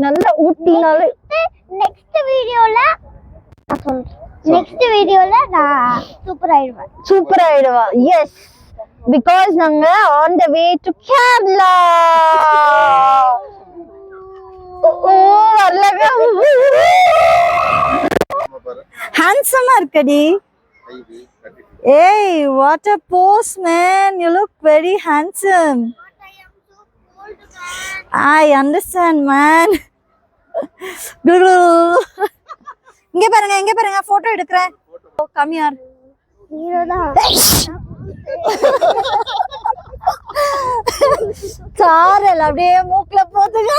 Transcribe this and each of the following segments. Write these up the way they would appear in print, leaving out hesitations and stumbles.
நல்ல ஊட்டினாலே நெக்ஸ்ட் வீடியோல நான் சூப்பர் ஆயிடுவேன் எஸ் பிகாஸ் நாங்க on the way to Kerala ஓ வரலங்க ஹேண்ட்ஸமா இருக்கடி ஏய் what a pose man you look very handsome I understand man இங்க பாருங்க போட்டோ எடுக்கறேன் கம் ஹியர் ஹீரோதான் சாரல் அப்படியே மூக்குல போதுங்க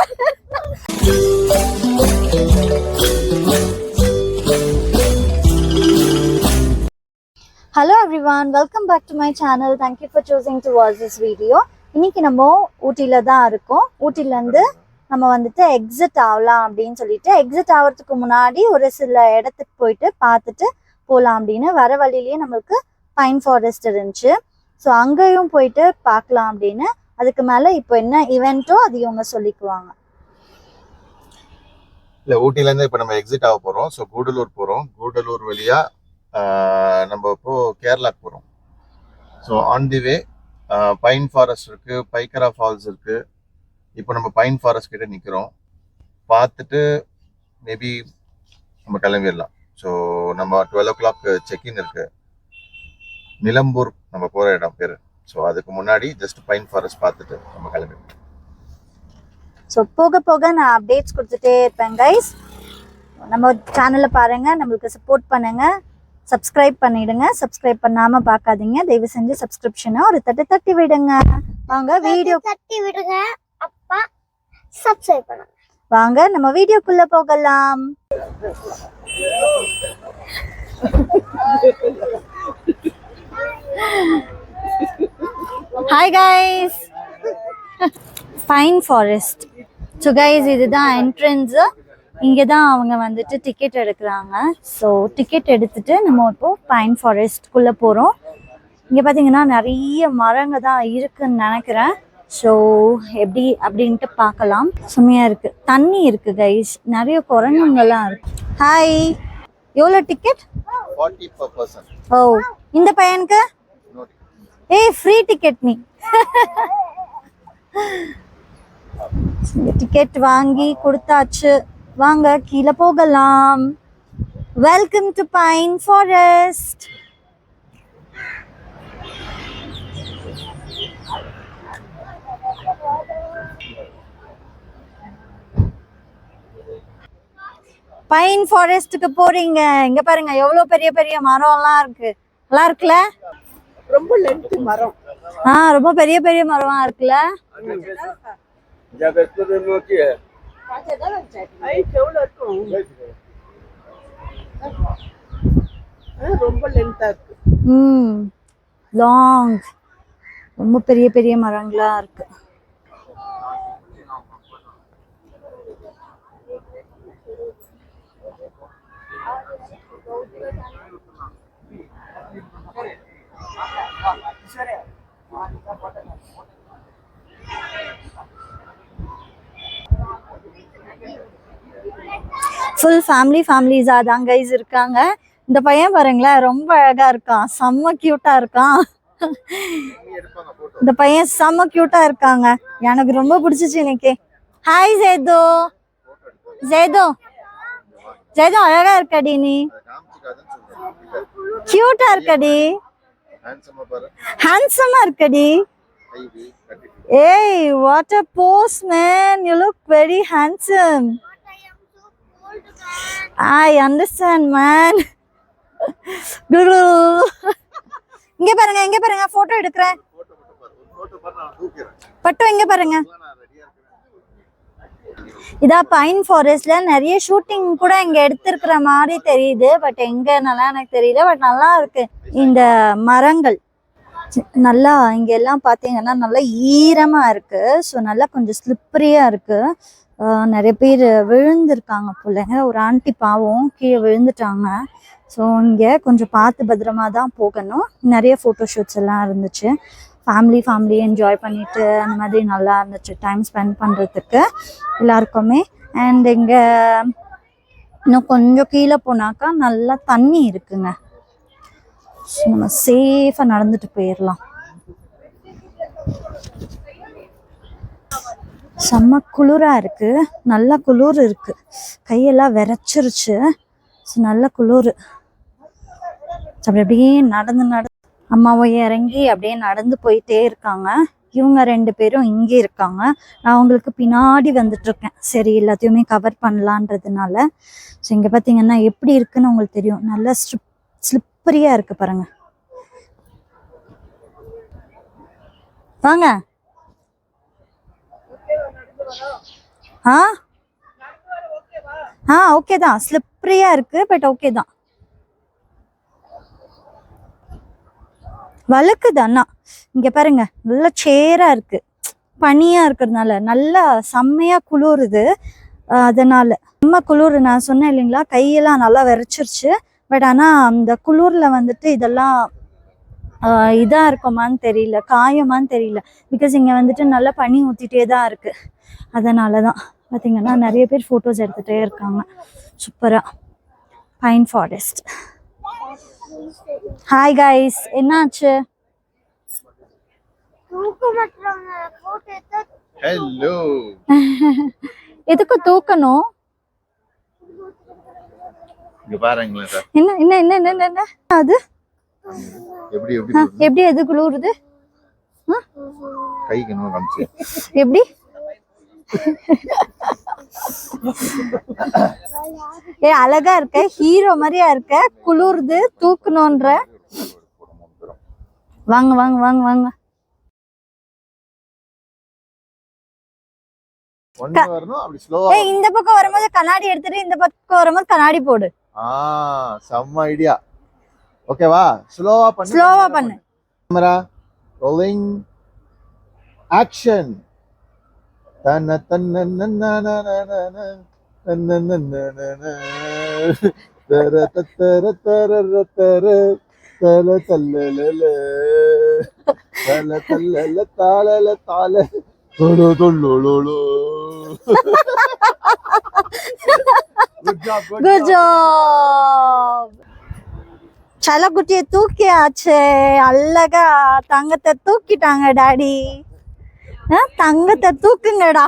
Hello everyone, welcome back to my channel. Thank you for choosing to watch this video. இன்னைக்கு நம்ம ஊட்டில தான் இருக்கோம். ஊட்டில இருந்து நம்ம வந்துட்டு எக்ஸிட் ஆகலாம் அப்படின்னு சொல்லிட்டு எக்ஸிட் ஆகிறதுக்கு முன்னாடி ஒரு சில இடத்துக்கு போயிட்டு பார்த்துட்டு போகலாம் அப்படின்னு வர வழியிலேயே நம்மளுக்கு பைன் ஃபாரஸ்ட் இருந்துச்சு. ஸோ அங்கேயும் போயிட்டு பார்க்கலாம் அப்படின்னு. அதுக்கு மேலே இப்போ என்ன ஈவெண்ட்டோ அது இவங்க சொல்லிக்குவாங்க. இல்லை ஊட்டிலேருந்து இப்போ நம்ம எக்ஸிட் ஆக போகிறோம். ஸோ கூடலூர் போகிறோம். கூடலூர் வழியாக நம்ம இப்போ கேரளாக்கு போகிறோம். So on the way pine forest இருக்குது, பைக்கரா ஃபால்ஸ் இருக்குது. இப்போ நம்ம பைன் ஃபாரஸ்ட் கிட்ட நிற்கிறோம். பார்த்துட்டு மேபி நம்ம கிளம்பிடலாம். ஸோ நம்ம 12 o'clock செக்இன் இருக்குது. நிலம்பூர் நம்ம போகிற இடம் பேர். ஸோ அதுக்கு முன்னாடி ஜஸ்ட் பைன் ஃபாரஸ்ட் பார்த்துட்டு நம்ம கிளம்பிடலாம். ஸோ போக போக நான் அப்டேட்ஸ் கொடுத்துட்டே இருப்பேன் கைஸ். நம்ம சேனலை பாருங்கள், நம்மளுக்கு சப்போர்ட் பண்ணுங்கள், சப்ஸ்கிரைப் பண்ணிடுங்க. சப்ஸ்கிரைப் பண்ணாம பார்க்காதீங்க, தயவு செஞ்சு சப்ஸ்கிரிப்ஷனை ஒரு தட்டி விடுங்க. வாங்க வீடியோ தட்டி விடுங்க, அப்பா சப்ஸ்கிரைப் பண்ணுங்க. வாங்க நம்ம வீடியோக்குள்ள போகலாம். Hi guys, pine forest. So guys இதுதான் என்ட்ரன்ஸ். இங்கே தான் அவங்க வந்துட்டு டிக்கெட் எடுக்கிறாங்க. ஸோ டிக்கெட் எடுத்துட்டு நம்ம இப்போ பைன் ஃபாரஸ்ட்குள்ளே போகிறோம். இங்கே பார்த்தீங்கன்னா நிறைய மரங்க தான் இருக்குன்னு நினைக்கிறேன். ஸோ எப்படி அப்படின்ட்டு பார்க்கலாம். செம்மையாக இருக்குது, தண்ணி இருக்குது கைஸ், நிறைய குரங்குங்கெல்லாம் இருக்கு. ஹாய், எவ்வளோ டிக்கெட்? 40 per person. ஓ இந்த பையனுக்கு ஏய் ஃப்ரீ டிக்கெட் நீ. டிக்கெட் வாங்கி கொடுத்தாச்சு. வாங்க கீழே போகலாம். Welcome to pine forest. Pine ஃபாரஸ்ட்டுக்கு போறீங்க. இங்க பாருங்க எவ்வளவு பெரிய பெரிய மரம்லாம் இருக்கு. நல்லா இருக்குல்ல? ரொம்ப லென்த் மரம். ரொம்ப பெரிய பெரிய மரமா இருக்குல்ல? ரொம்ப லென்த்தா இருக்கு. லாங், ரொம்ப பெரிய பெரிய மரங்களா இருக்கு. ஃபுல் ஃபேமிலிஸா தான் கைஸ் இருக்காங்க. இந்த பையன் பாருங்களேன், ரொம்ப அழகா இருக்கான், செம்ம கியூட்டா இருக்கான். இந்த பையன் செம்ம கியூட்டா இருக்காங்க, எனக்கு ரொம்ப பிடிச்சிச்சு இன்னைக்கு. ஹாய் ஜெய்தோ. ஜெய்தோ ஜெய்தோ அழகா இருக்கடி, நீ கியூட்டா இருக்கடி, ஹேண்ட்ஸமா இருக்கடி. ஏய் what a pose man, you look very handsome. I understand man. இங்க பாருங்க போட்டோ எடுக்கறேன். பட்டோ இங்க பாருங்க. இதா பைன் ஃபாரஸ்ட்ல நிறைய ஷூட்டிங் கூட இங்க எடுத்திருக்கிற மாதிரி தெரியுது. பட் எங்க நல்லா எனக்கு தெரியல. பட் நல்லா இருக்கு இந்த மரங்கள். நல்லா இங்க எல்லாம் பாத்தீங்கன்னா நல்லா ஈரமா இருக்கு. ஸோ நல்லா கொஞ்சம் ஸ்லிப்பரியா இருக்கு. நிறைய பேர் விழுந்திருக்காங்க பிள்ளைங்க. ஒரு ஆண்டி பாவம் கீழே விழுந்துட்டாங்க. ஸோ இங்கே கொஞ்சம் பார்த்து பத்திரமா தான் போகணும். நிறைய ஃபோட்டோ ஷூட்ஸ் எல்லாம் இருந்துச்சு. ஃபேமிலி என்ஜாய் பண்ணிட்டு அந்த மாதிரி நல்லா இருந்துச்சு டைம் ஸ்பெண்ட் பண்ணுறதுக்கு எல்லாருக்குமே. அண்ட் இங்க இன்னும் கொஞ்சம் கீழே போனாக்கா நல்லா தண்ணி இருக்குங்க. So, நம்ம சேஃபா நடந்துட்டு போயிடலாம். செம்ம குளிரா இருக்கு, நல்ல குளிர் இருக்கு, கையெல்லாம் விரைச்சிருச்சு. நல்ல குளிர். அப்படி அப்படியே நடந்து அம்மாவும் இறங்கி அப்படியே நடந்து போயிட்டே இருக்காங்க. இவங்க 2 பேரும் இங்கே இருக்காங்க. நான் அவங்களுக்கு பின்னாடி வந்துட்டு இருக்கேன், சரி எல்லாத்தையுமே கவர் பண்ணலான்றதுனால. ஸோ இங்கே பார்த்தீங்கன்னா எப்படி இருக்குன்னு உங்களுக்கு தெரியும், நல்லா ஸ்லிப்பரியா இருக்கு பாருங்க. வாங்க. ஓகே தான், ஸ்லிப்பரியா இருக்கு, பட் ஓகே தான். வழுக்குது அண்ணா. இங்க பாருங்க, நல்ல சேரா இருக்கு, பனியா இருக்கிறதுனால நல்லா செம்மையா குளிருது. அதனால செம்ம குளிர். நான் சொன்னேன் இல்லைங்களா, கையெல்லாம் நல்லா விரைச்சிருச்சு. பட் ஆனா அந்த குளிர்ல வந்துட்டு இதெல்லாம் இதா இருக்குமான்னு தெரியல, காயமான்னு தெரியல. பிகாஸ் இங்க வந்துட்டு நல்லா பனி ஊத்திட்டே தான் இருக்கு. அதனாலதான் பாத்தீங்கன்னா நிறைய பேர் போட்டோஸ் எடுத்துட்டே இருக்காங்க. சூப்பரா பைன் ஃபாரஸ்ட். ஹாய் கைஸ், என்னாச்சு? ஹலோ. எதுக்கு தூக்கணும்? இங்க பாருங்களேன் சார். என்ன என்ன என்ன என்ன என்ன அது? எப்படி எப்படி எப்படி எது குளிருது? கைக்கு என்ன காமிச்சு எப்படி? அழகா இருக்க, ஹீரோ மாதிரியா இருக்க, குளிருது தூக்கணும்ன்ற. வாங்க வாங்க வாங்க வாங்க. இந்த பக்கம் வரும்போது கண்ணாடி எடுத்துட்டு இந்த பக்கம் வரும்போது கண்ணாடி போடு. செம்ம ஐடியா. ஓகேவா? ஸ்லோவா பண்ணு. Camera rolling action. தன்ன தன்ன தர தர தர தர தல தல்லல தல தல்லல தாளல தாள தொலோ தொல்லோலோ. Good job. சல குட்டியை தூக்கியாச்சு. அழகா தங்கத்தை தூக்கிட்டாங்க டாடி. தங்கத்தை தூக்குங்கடா.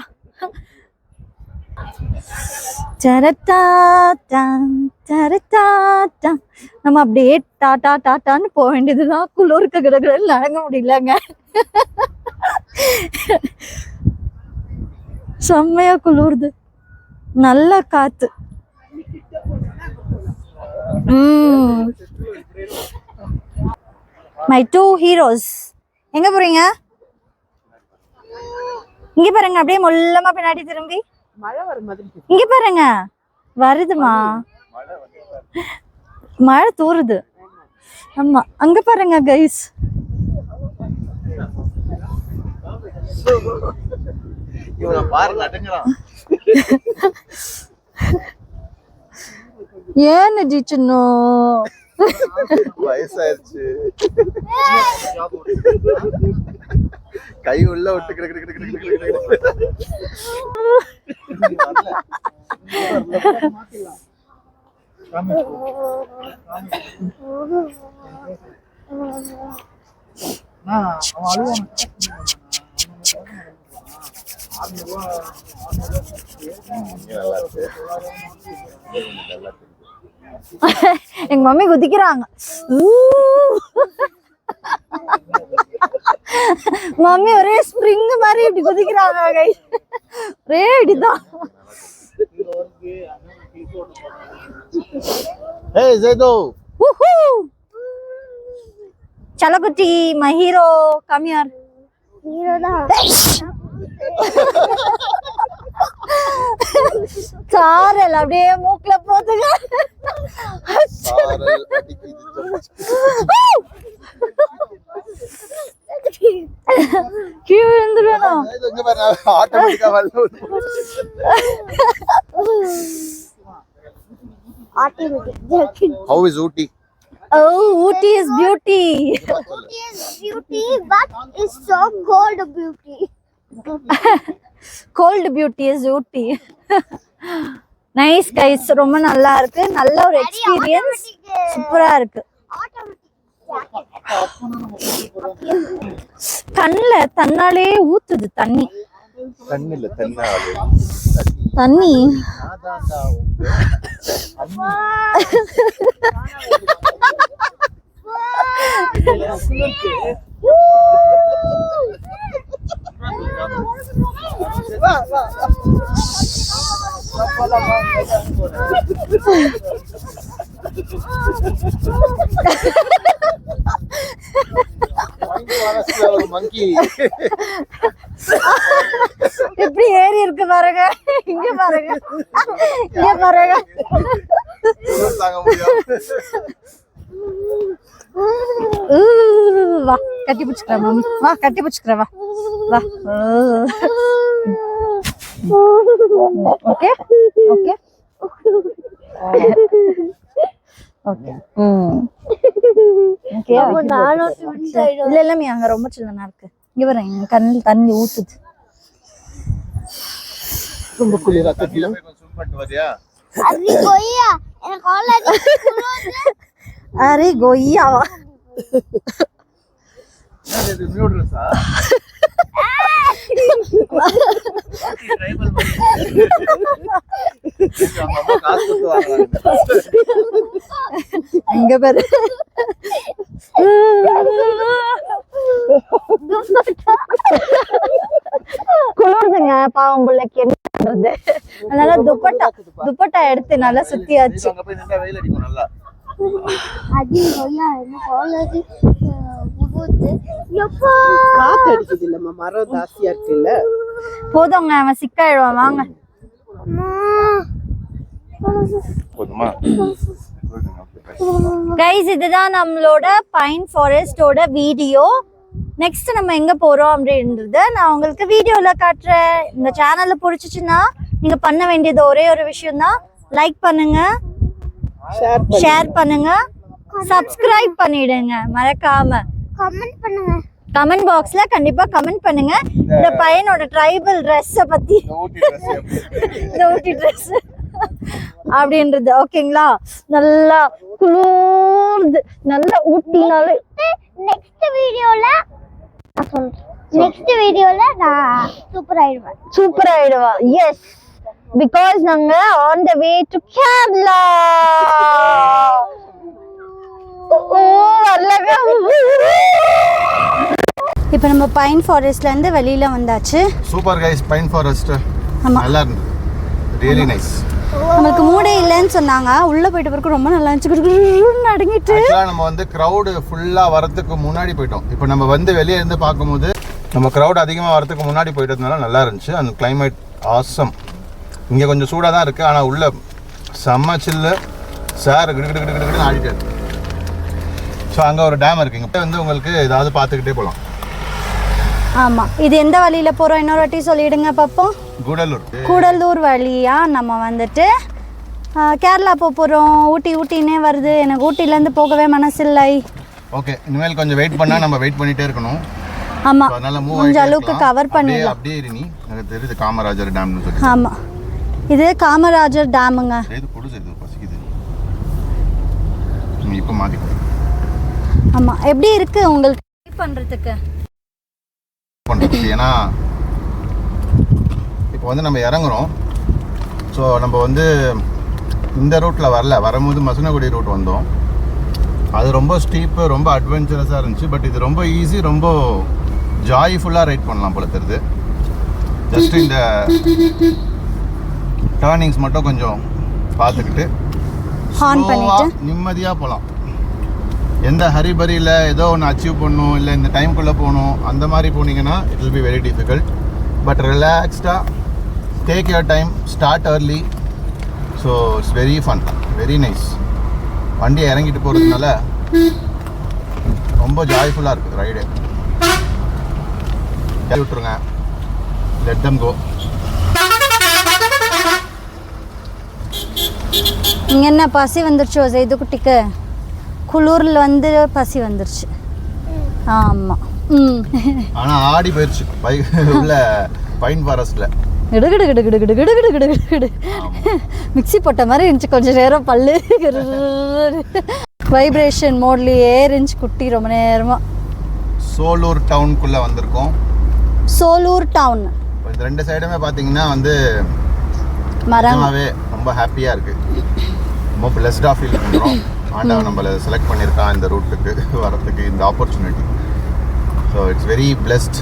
நம்ம அப்படியே டாட்டா டாட்டான்னு போக வேண்டியதுதான். குளிருக்கு கிடக்குறதுல நடங்க முடியலங்க. செம்மையா குளிருது, நல்ல காத்து. My 2 heroes. எங்க போறீங்க? இங்க பாருங்க, அப்படியே மொல்லமா பின்னாடி திரும்பி. மழை வர மாதிரி இங்க பாருங்க, வருதுமா மழை தூருது. ஆமா, அங்க பாருங்க கைஸ். இவனை பாருங்க அடங்கறான். ஏன்னு ஜிச்சுனோ வயசாயிருச்சு. கை உள்ள விட்டு எங்க மம்மி குதிக்கிறாங்க. மம்மி ஒரே ஸ்ப்ரிங் மாதிரி இப்படி குதிக்கிறாங்க கைஸ். ஒரே இப்படிதான். Hey Zedo. Woohoo! Chalo Kutti, my hero, come here. Hero da. சாரல் அப்படியே மூக்குல போதுங்க. சாரல் அடிக்குது. கீழ விழுந்துருவேனா? இங்க பாரு, ஆட்டோமேட்டிக்கா வரல. How is Ooty? Oh, Ooty is beauty. Ooty is beauty, but it's so cold beauty. Cold beauty is Ooty. Nice guys, ரொம்ப நல்லா இருக்கு. நல்ல ஒரு எக்ஸ்பீரியன்ஸ், சூப்பரா இருக்கு. கண்ணுல தன்னாலே ஊத்துது தண்ணி. தண்ணில தண்ணி மங்கி எப்படி ஏறி இருக்கு பாருங்க. இங்க பாருங்க, இங்க பாருங்க. வா கட்டி பிடிச்சுக்கிறேன் மம்மி, வா கட்டி பிடிச்சுக்கிறேன், வா வா. Okay okay okay. இல்ல இல்ல அங்க ரொம்ப சில்லனா இருக்கு. இங்க பாருங்க, என் கண்ணில் தண்ணி ஊத்துது. ரொம்ப குளிரா தண்ணில ஸ்விம் பண்ணிட்டு வரியா? அது கொய்யா எனக்கு ஆல்ரெடி அரே கொய்யாவா? இது நியூ ட்ரெஸ்ஸா? ட்ரைபல் மாதிரி. அம்மா காசு கொடுத்து வாங்குறாங்க. இங்க பாரு. குளிர்துங்க பாவம் பிள்ளைக்கு, என்ன பண்றது? அதனால துப்பட்டா எடுத்து நல்லா சுத்தியாச்சு. அங்க போய் நின்னா வெயில் அடிக்கும் நல்லா. அது கொய்யா எனக்கு ஆல்ரெடி புகுது. எப்பா காத்து அடிக்குது இல்லம்மா, மரம் ஜாஸ்தியா இருக்குல்ல. போதுங்க, அவன் சிக்காயிடுவான். வாங்க போதுமா? கைஸ், இதுதான் நம்மளோட பைன் ஃபாரஸ்டோட வீடியோ. நெக்ஸ்ட் நம்ம எங்க போறோம் அப்படின்றத நான் உங்களுக்கு வீடியோல காட்டுறேன். இந்த சேனல்ல பிடிச்சிச்சுன்னா நீங்க பண்ண வேண்டியது ஒரே ஒரு விஷயம் தான், லைக் பண்ணுங்க, ஷேர் பண்ணுங்க, சப்ஸ்கிரைப் பண்ணிடுங்க மறக்காம. கமெண்ட் பண்ணுங்க. கமெண்ட் பாக்ஸ்ல கண்டிப்பா கமெண்ட் பண்ணுங்க இந்த பையனோட ட்ரைபல் ட்ரெஸ்ஸ பத்தி, இந்த ஊட்டி ட்ரெஸ் அப்படின்றது. ஓகேங்களா? நல்லா குளிர்து, நல்ல ஊட்டினாலே. நெக்ஸ்ட் வீடியோல நான் சூப்பர் ஆயிடுவேன். எஸ், பிகாஸ் நாங்க on the way to Kerala. இப்போ நம்ம பைன் ஃபாரஸ்ட்ல இருந்து வெளியில வந்தாச்சு. சூப்பர் கைஸ், பைன் ஃபாரஸ்ட் ஆமா, நல்லா இருந்தது. Really nice. நமக்கு மூடே இல்லைன்னு சொன்னாங்க, உள்ள போயிட்ட பிறகு ரொம்ப நல்லா இருந்துச்சு. நடுங்கிட்டு ஆக்சுவலா நம்ம வந்து கிரவுடு ஃபுல்லா வரதுக்கு முன்னாடி போயிட்டோம். இப்போ நம்ம வந்து வெளியே இருந்து பார்க்கும்போது நம்ம கிரவுட் அதிகமாக வரதுக்கு முன்னாடி போயிட்டதுனால நல்லா இருந்துச்சு. அந்த கிளைமேட் ஆசம். இங்கே கொஞ்சம் சூடாக தான் இருக்குது, ஆனால் உள்ள செம்ம சில்லு. சார் கிடு ஆடிட்டு இருக்கு. ஸோ அங்கே ஒரு டேம் இருக்குது. இங்கே வந்து உங்களுக்கு ஏதாவது பார்த்துக்கிட்டே போகலாம். ஆமாம், இது எந்த வழியில போகிறோம் இன்னொரு வாட்டி சொல்லிடுங்க பார்ப்போம். கூடலூர் வழியா நம்ம வந்துட்டு கேரளா போகிறோம். ஊட்டினே வருது. எனக்கு ஊட்டிலேருந்து போகவே மனசில்லை. ஓகே, இனிமேல் கொஞ்சம் வெயிட் பண்ணால் நம்ம வெயிட் பண்ணிகிட்டே இருக்கணும். ஆமாம், கொஞ்சம் அளவுக்கு கவர் பண்ணிடலாம். அப்படியே இனி எனக்கு தெரியுது காமராஜர் டேம்னு சொல்லி. ஆமாம், இது காமராஜர் டேமுங்க. இது புதுசு, இது பசிக்குது. இப்போ மாற்றிக்கோ. ஆமாம், எப்படி இருக்கு உங்களுக்கு பண்ணுறதுக்கு? ஏன்னா இப்போ வந்து நம்ம இறங்குறோம். ஸோ நம்ம வந்து இந்த ரூட்டில் வரும்போது மசனகுடி ரூட் வந்தோம். அது ரொம்ப ஸ்டீப்பு, ரொம்ப அட்வென்ச்சரஸாக இருந்துச்சு. பட் இது ரொம்ப ஈஸி, ரொம்ப ஜாய்ஃபுல்லாக ரைட் பண்ணலாம் போல தெரியுது. ஜஸ்ட் இந்த டர்னிங்ஸ் மட்டும் கொஞ்சம் பார்த்துக்கிட்டு நிம்மதியாக போகலாம். எந்த ஹரிபரியில் ஏதோ ஒன்று அச்சீவ் பண்ணணும், இல்லை இந்த டைம்குள்ளே போகணும், அந்த மாதிரி போனீங்கன்னா it will be very difficult. But ரிலாக்ஸ்டாக take your time, start early. So it's very fun, very nice. வண்டியை இறங்கிட்டு போகிறதுனால ரொம்ப ஜாய்ஃபுல்லாக இருக்குது ரைடு. விட்டுருங்க, லெட் தம் கோ. இங்கே என்ன பசி வந்துருச்சு இது குட்டிக்கு? குளூரில் வந்து பசி வந்துருச்சு. ஆமாம். ஆனால் ஆடி போயிடுச்சு உள்ள பைன் ஃபாரஸ்ட்டில். கிடு கிடு கிடு கிடு கிடு கிடு கிடு கிடு மிக்ஸி போட்ட மாதிரி இருந்துச்சு கொஞ்சம் நேரம் பல்லு வைப்ரேஷன் மோட்லேயே இருந்துச்சு குட்டி ரொம்ப நேரமாக. சோலூர் டவுனுக்குள்ளே வந்திருக்கோம். சோலூர் டவுன். இந்த 2 சைடுமே பார்த்தீங்கன்னா வந்து மரமாவே ரொம்ப ஹாப்பியாக இருக்குது. ரொம்ப பிளஸ்டாக ஃபீல் பண்ணுறோம். ஆண்டவன் நம்மளை செலக்ட் பண்ணியிருக்கான் இந்த ரூட்டுக்கு வரத்துக்கு, இந்த opportunity. So it's very blessed.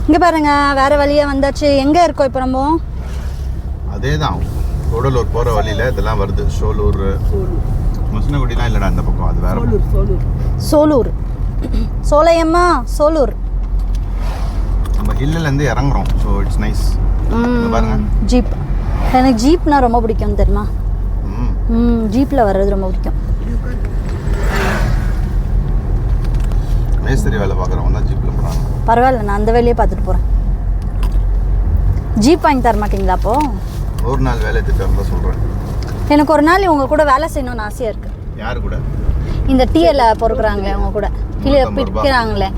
இங்கே பாருங்க வேற வழியாக வந்தாச்சு. எங்கே இருக்கோம் இப்போ நம்ம? அதே தான் கூடலூர் போகிற வழியில் இதெல்லாம் வருது. சோலூர் மசனகுடிலாம் இல்லைடா அந்த பக்கம், அது வேற. சோலூர் சோலையம்மா சோலூர். நம்ம ஹில்லுலேருந்து இறங்குறோம். So it's nice. பாருங்க ஜீப். எனக்கு ஜீப்னா ரொம்ப பிடிக்கும் தெரியுமா? ஜீப்பில் வர்றது ரொம்ப பிடிக்கும். மேஸ்திரி வேலை பார்க்குறவங்க தான் ஜீப்பில் போகிறாங்க. பரவாயில்ல, நான் அந்த வேலையே பார்த்துட்டு போகிறேன். ஜீப் வாங்கி தர மாட்டீங்களா அப்போ? ஒரு நாள் வேலை திட்டம் தான் சொல்கிறேன். எனக்கு ஒரு நாள் உங்க கூட வேலை செய்யணும்னு ஆசையாக இருக்குது. யார் கூட? இந்த டீயில் பொறுக்குறாங்களே அவங்க கூட, கீழே பிடிக்கிறாங்களே.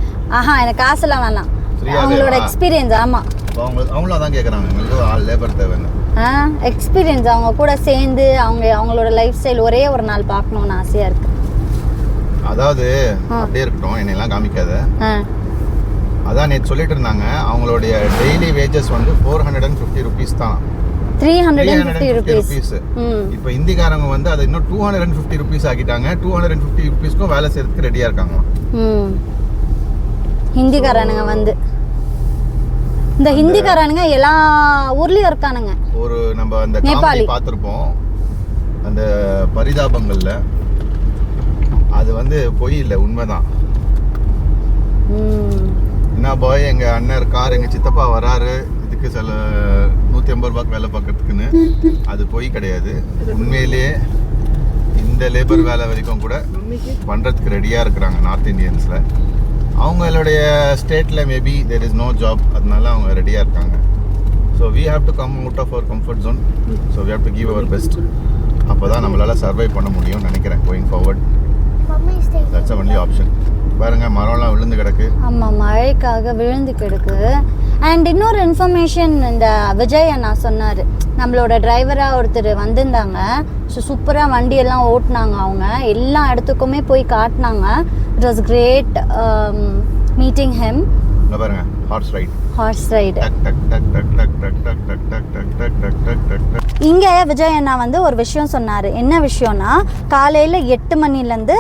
எனக்கு காசெல்லாம் வேணாம், அவங்களோட எக்ஸ்பீரியன்ஸ். ஆமாம், அவங்களும் அதான் கேட்குறாங்க, எங்களுக்கு ஆள் லேபர் தேவைன்னு. எக்ஸ்பீரியன்ஸ் அவங்க கூட சேர்ந்து அவங்களோட லைஃப் ஸ்டைல் ஒரே ஒரு நாள் பார்க்கணும்னு ஆசையாக இருக்குது. அதாவது அப்படியே இருக்கட்டும், என்னெல்லாம் காமிக்காத. அதான் நேற்று சொல்லிட்டு இருந்தாங்க, அவங்களுடைய டெய்லி வேஜஸ் வந்து 450 ருபீஸ் தான். 350 rupees. இப்போ இந்திக்காரங்க வந்து அதை இன்னும் 250 ருபீஸ் ஆக்கிட்டாங்க. 250 ருபீஸ்க்கும் வேலை செய்யறதுக்கு ரெடியா இருக்காங்க. ஹிந்திக்காரனுங்க வந்து இந்த ஹிந்திக்காரனுங்க எல்லா ஊர்லயும் இருக்கானுங்க. ஒரு நம்ம அந்த காமெடி பார்த்திருப்போம் அந்த பரிதாபங்கள்ல, அது வந்து பொய் இல்லை, உண்மைதான். என்ன பாய், எங்க அண்ணன் இருக்கார், எங்க சித்தப்பா வராரு இதுக்கு சில 150 ரூபாய்க்கு வேலை பார்க்கறதுக்குன்னு, அது பொய் கிடையாது. உண்மையிலேயே இந்த லேபர் வேலை வரைக்கும் கூட பண்றதுக்கு ரெடியா இருக்கிறாங்க நார்த் இந்தியன்ஸ்ல. அவங்களுடைய ஸ்டேட்ல maybe there is no job, அதனால அவங்க ரெடியா இருக்காங்க. So we have to come out of our comfort zone. So we have to give our best. அப்போ தான் நம்மளால சர்வை பண்ண முடியும்னு நினைக்கிறேன் going forward. That's a only option. பாருங்க மரம்லாம் விழுந்து கிடக்கு. ஆமாம், மழைக்காக விழுந்து கிடக்கு. அண்ட் இன்னொரு இன்ஃபர்மேஷன் இந்த விஜய் அண்ணா சொன்னார், நம்மளோட டிரைவராக ஒருத்தர் வந்திருந்தாங்க. ஸோ சூப்பராக வண்டியெல்லாம் ஓட்டினாங்க. அவங்க எல்லா இடத்துக்குமே போய் காட்டினாங்க. It was great meeting him. பாருங்க ஹார்ஸ் ரைடு. இங்கே விஜய் அண்ணா வந்து ஒரு விஷயம் சொன்னார். என்ன விஷயம்னா, காலையில் 8 மணிலேருந்து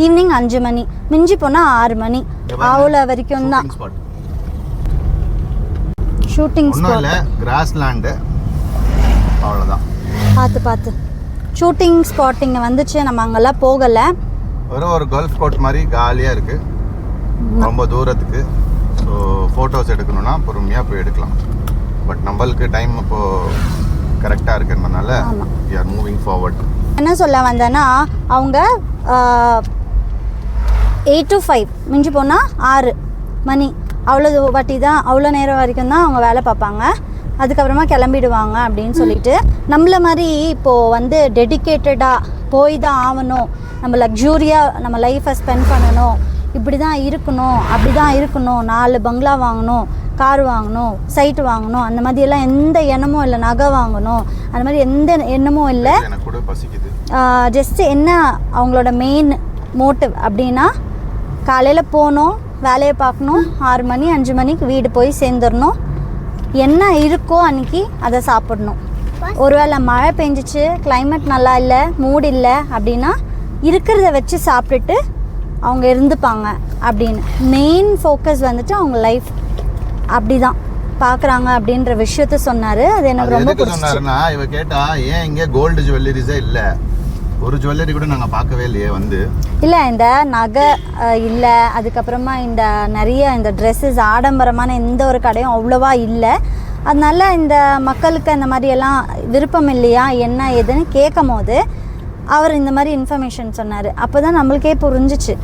ஈவினிங் 5 மணி, மிஞ்சி போனால் 6 மணி அவ்வளோ வரைக்கும் தான் ஷூட்டிங் ஸ்பாட். கிராஸ்லேண்டு அவ்வளோதான். பார்த்து ஷூட்டிங் ஸ்பாட்டிங் வந்துச்சு. நம்ம அங்கெல்லாம் போகலை. ஒரு கோல்ஃப் கோர்ட் மாதிரி காலியாக இருக்குது, ரொம்ப தூரத்துக்கு. ஸோ ஃபோட்டோஸ் எடுக்கணும்னா பொறுமையாக போய் எடுக்கலாம். பட் நம்மளுக்கு டைம் இப்போது கரெக்டாக இருக்கிறதுனால we are moving forward. என்ன சொல்ல வந்தேன்னா, அவங்க 8 to 5 மிஞ்சி போனால் 6 மணி அவ்வளோ வாட்டி தான், அவ்வளோ நேரம் வரைக்கும் தான் அவங்க வேலை பார்ப்பாங்க. அதுக்கப்புறமா கிளம்பிடுவாங்க அப்படின்னு சொல்லிட்டு, நம்மள மாதிரி இப்போது வந்து டெடிக்கேட்டடாக போய் தான் ஆகணும், நம்ம லக்ஸூரியாக நம்ம லைஃப்பை ஸ்பெண்ட் பண்ணணும், இப்படி தான் இருக்கணும், அப்படி தான் இருக்கணும், 4 பங்களா வாங்கணும், கார் வாங்கணும், சைட்டு வாங்கணும், அந்த மாதிரியெல்லாம் எந்த எண்ணமும் இல்லை. நகை வாங்கணும், அந்த மாதிரி எந்த எண்ணமும் இல்லை. ஜஸ்ட்டு என்ன அவங்களோட மெயின் மோட்டிவ் அப்படின்னா, காலையில் போகணும், வேலையை பார்க்கணும், 6 மணி 5 மணிக்கு வீடு போய் சேர்ந்துடணும், என்ன இருக்கோ அன்றைக்கி அதை சாப்பிடணும். ஒருவேளை மழை பெஞ்சிச்சு, கிளைமேட் நல்லா இல்லை, மூட் இல்லை அப்படின்னா இருக்கிறத வச்சு சாப்பிட்டுட்டு அவங்க இருந்துப்பாங்க அப்படின்னு. மெயின் ஃபோக்கஸ் வந்துட்டு அவங்க லைஃப் அப்படி தான் பார்க்குறாங்க அப்படின்ற விஷயத்த சொன்னார். அது எனக்கு ரொம்ப பிடிச்சிருச்சுன்னா, இவ கேட்டா ஏன் இங்கே கோல்டு ஜுவல்லரிஸே இல்லை, ஒரு ஜுவல்லரி கூட நாங்கள் பார்க்கவே இல்லையே வந்து. இல்லை, இந்த நகை இல்லை, அதுக்கப்புறமா இந்த நிறைய இந்த ட்ரெஸ்ஸஸ் ஆடம்பரமான எந்த ஒரு கடையும் அவ்வளோவா இல்லை. அதனால இந்த மக்களுக்கு அந்த மாதிரியெல்லாம் விருப்பம் இல்லையா, என்ன ஏதுன்னு கேட்கும் போது அவர் இந்த மாதிரி இன்ஃபர்மேஷன் சொன்னார். அப்போ தான் நம்மளுக்கே புரிஞ்சிச்சு,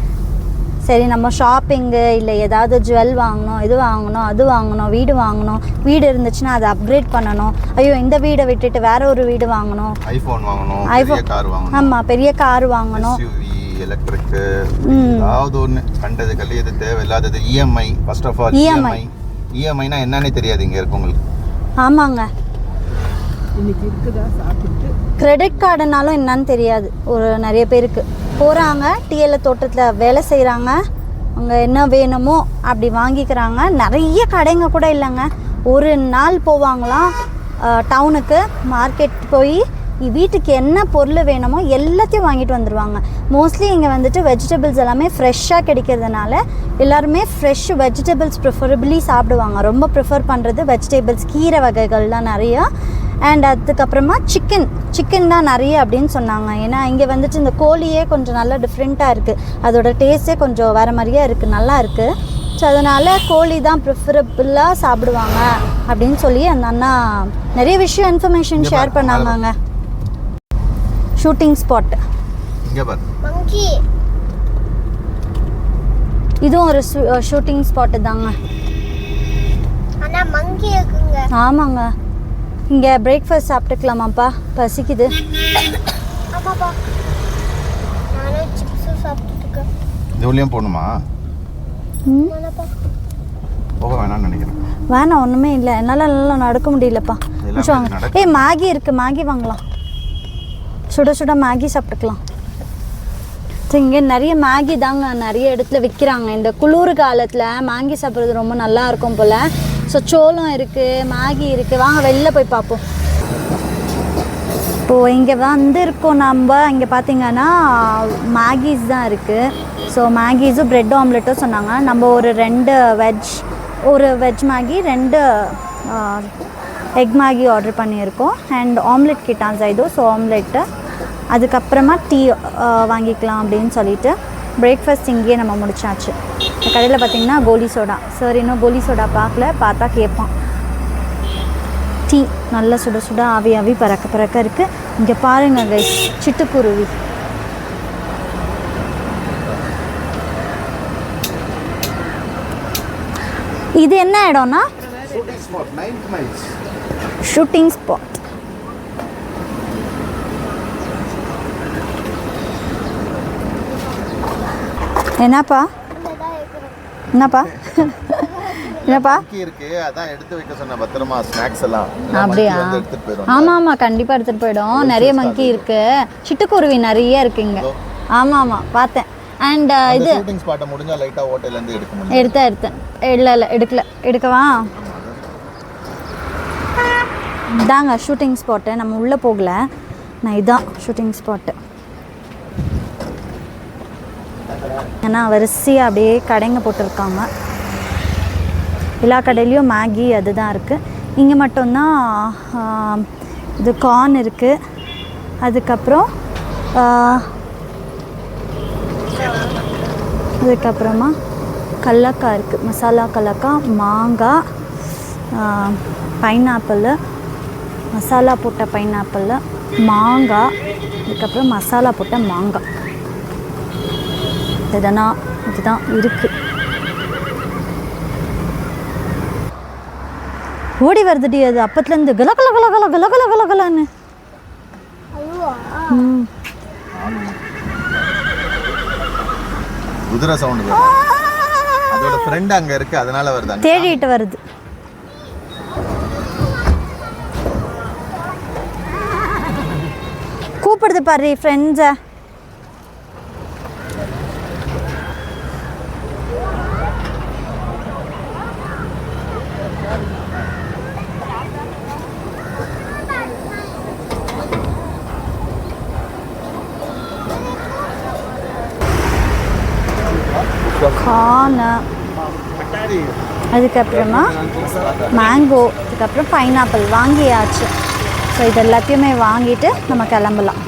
சரி நம்ம ஷாப்பிங்கு இல்லை ஏதாவது ஜுவல் வாங்கணும், இது வாங்கணும், அது வாங்கணும், வீடு வாங்கணும், வீடு இருந்துச்சுன்னா அதை அப்கிரேட் பண்ணணும், ஐயோ இந்த வீடை விட்டுட்டு வேற ஒரு வீடு வாங்கணும், ஐஃபோன் வாங்கணும், ஐஃபோன் கார் வாங்கணும், ஆமாம் பெரிய கார் வாங்கணும், எலக்ட்ரிக், ஏதாவது ஒன்று கண்டது கல்லி இது தேவையில்லாதது. இஎம்ஐ ஃபர்ஸ்ட் ஆஃப் ஆல், இஎம்ஐனா என்னன்னே தெரியாது இங்கே இருக்கவங்களுக்கு. ஆமாங்க, இன்னைக்கு இருக்குதா சாப்பிட்டு கிரெடிட் கார்டுனாலும் என்னன்னு தெரியாது ஒரு நிறைய பேருக்கு. போகிறாங்க, டிஎல்ல தோட்டத்தில் வேலை செய்கிறாங்க, அங்கே என்ன வேணுமோ அப்படி வாங்கிக்கிறாங்க. நிறைய கடைங்க கூட இல்லைங்க. ஒரு நாள் போவாங்களாம் டவுனுக்கு, மார்க்கெட் போய் வீட்டுக்கு என்ன பொருள் வேணுமோ எல்லாத்தையும் வாங்கிட்டு வந்துடுவாங்க. மோஸ்ட்லி இங்கே வந்துட்டு வெஜிடபிள்ஸ் எல்லாமே ஃப்ரெஷ்ஷாக கிடைக்கிறதுனால எல்லாருமே ஃப்ரெஷ் வெஜிடபிள்ஸ் ப்ரிஃபரபிளி சாப்பிடுவாங்க. ரொம்ப ப்ரிஃபர் பண்ணுறது வெஜிடபிள்ஸ், கீரை வகைகள் தான் நிறையா. அண்ட் அதுக்கப்புறமா சிக்கன் தான் நிறைய அப்படின்னு சொன்னாங்க. ஏன்னா இங்கே வந்துட்டு இந்த கோழியே கொஞ்சம் நல்லா டிஃப்ரெண்ட்டாக இருக்குது, அதோட டேஸ்ட்டே கொஞ்சம் வேறு மாதிரியே இருக்குது, நல்லா இருக்குது. ஸோ அதனால் கோழி தான் ப்ரிஃபரபிளாக சாப்பிடுவாங்க அப்படின்னு சொல்லி அந்த அண்ணா நிறைய விஷயம் இன்ஃபர்மேஷன் ஷேர் பண்ணாங்க. ஷூட்டிங் ஸ்பாட் மங்கி, இதுவும் ஒரு ஷூட்டிங் ஸ்பாட்டு தாங்க. ஆனா மங்கி இருக்குங்க. ஆமாங்க, இங்கே பிரேக்ஃபாஸ்ட் சாப்பிட்டுக்கலாமாப்பா, பசிக்குது. ஆமாப்பா, நானும் சிப்ஸ் சாப்பிட்டுருக்கேன். இதுலேயும் போகணுமா? வேணாப்பா, போக வேணாம்னு நினைக்கிறேன். வேணாம், ஒன்றுமே இல்லை, என்னால் நல்லா நடக்க முடியலப்பா. கொஞ்சம் வாங்க. ஏய் மேகி இருக்குது, மேகி வாங்கலாம், சுட சுட மேகி சாப்பிட்டுக்கலாம். ஸோ இங்கே நிறைய மேகி தாங்க நிறைய இடத்துல விற்கிறாங்க. இந்த குளிர் காலத்தில் மேகி சாப்பிட்றது ரொம்ப நல்லா இருக்கும் போல். ஸோ சோளம் இருக்குது, மேகி இருக்குது, வாங்க வெளில போய் பார்ப்போம். இப்போது இங்கே இருக்கோம் நம்ம. இங்கே பார்த்தீங்கன்னா மேகிஸ் தான் இருக்குது. ஸோ மேகிஸும் ப்ரெட் ஆம்லெட்டும் சொன்னாங்க. நம்ம ஒரு 2 veg Maggi, 2 egg Maggi order பண்ணியிருக்கோம். அண்ட் ஆம்லெட் கிட்டான் சைதோ, ஸோ ஆம்லெட்டு, அதுக்கப்புறமா டீ வாங்கிக்கலாம் அப்படின்னு சொல்லிட்டு பிரேக்ஃபாஸ்ட் இங்கேயே நம்ம முடிச்சாச்சு. இந்த கடையில் பார்த்திங்கன்னா கோலி சோடா. சார் இன்னும் கோலி சோடா பார்க்கல, பார்த்தா கேட்பான். டீ நல்லா சுட சுட ஆவி பறக்க இருக்குது. இங்கே பாருங்கள் கைஸ், சிட்டுக்குருவி. இது என்ன இடம்னா ஷூட்டிங் ஸ்பாட். என்னப்பா என்னப்பா என்னப்பா இருக்கு, அதான் எடுத்து வைக்க சொன்ன பத்திரமா ஸ்நாக்ஸ் எல்லாம். அப்படியா? ஆமாம் கண்டிப்பாக எடுத்துகிட்டு போயிடும். நிறைய மங்கி இருக்குது, சிட்டுக்குருவி நிறைய இருக்குங்க. ஆமாம் பார்த்தேன். அண்ட் இது ஷூட்டிங் ஸ்பாட்டை முடிஞ்சா லைட்டா ஹோட்டல்ல இருந்து எடுக்க முடியும். எடுத்தேன். இல்லை எடுக்கவா? இதாங்க ஷூட்டிங் ஸ்பாட்டு. நம்ம உள்ளே போகல, நான் இதான் ஷூட்டிங் ஸ்பாட்டு. ஏன்னா வரிசையாக அப்படியே கடைங்க போட்டிருக்காங்க. எல்லா கடையிலையும் மேகி அதுதான் இருக்குது. இங்கே மட்டும்தான் இது கார்ன் இருக்குது. அதுக்கப்புறமா கல்லக்காய் இருக்குது, மசாலா கல்லக்காய், மாங்காய், பைனாப்பிள், மசாலா போட்ட பைனாப்பிள், மாங்காய், அதுக்கப்புறம் மசாலா போட்ட மாங்காய். இதுதான் இருக்குது. ஓடி வருதுடி அது அப்பத்துலேருந்து, கலகலன்னு. குதிரை சவுண்ட், அதோட ஃப்ரெண்ட் அங்க இருக்கு, அதனால வருது, தேடிட்டு வருது. கூப்பிடுது பாரு ஃப்ரெண்ட்ஸை. கார்னு, அதுக்கப்புறமா மேங்கோ, அதுக்கப்புறம் பைனாப்பிள் வாங்கியாச்சு. ஸோ இது எல்லாத்தையுமே வாங்கிட்டு நம்ம கிளம்பலாம்.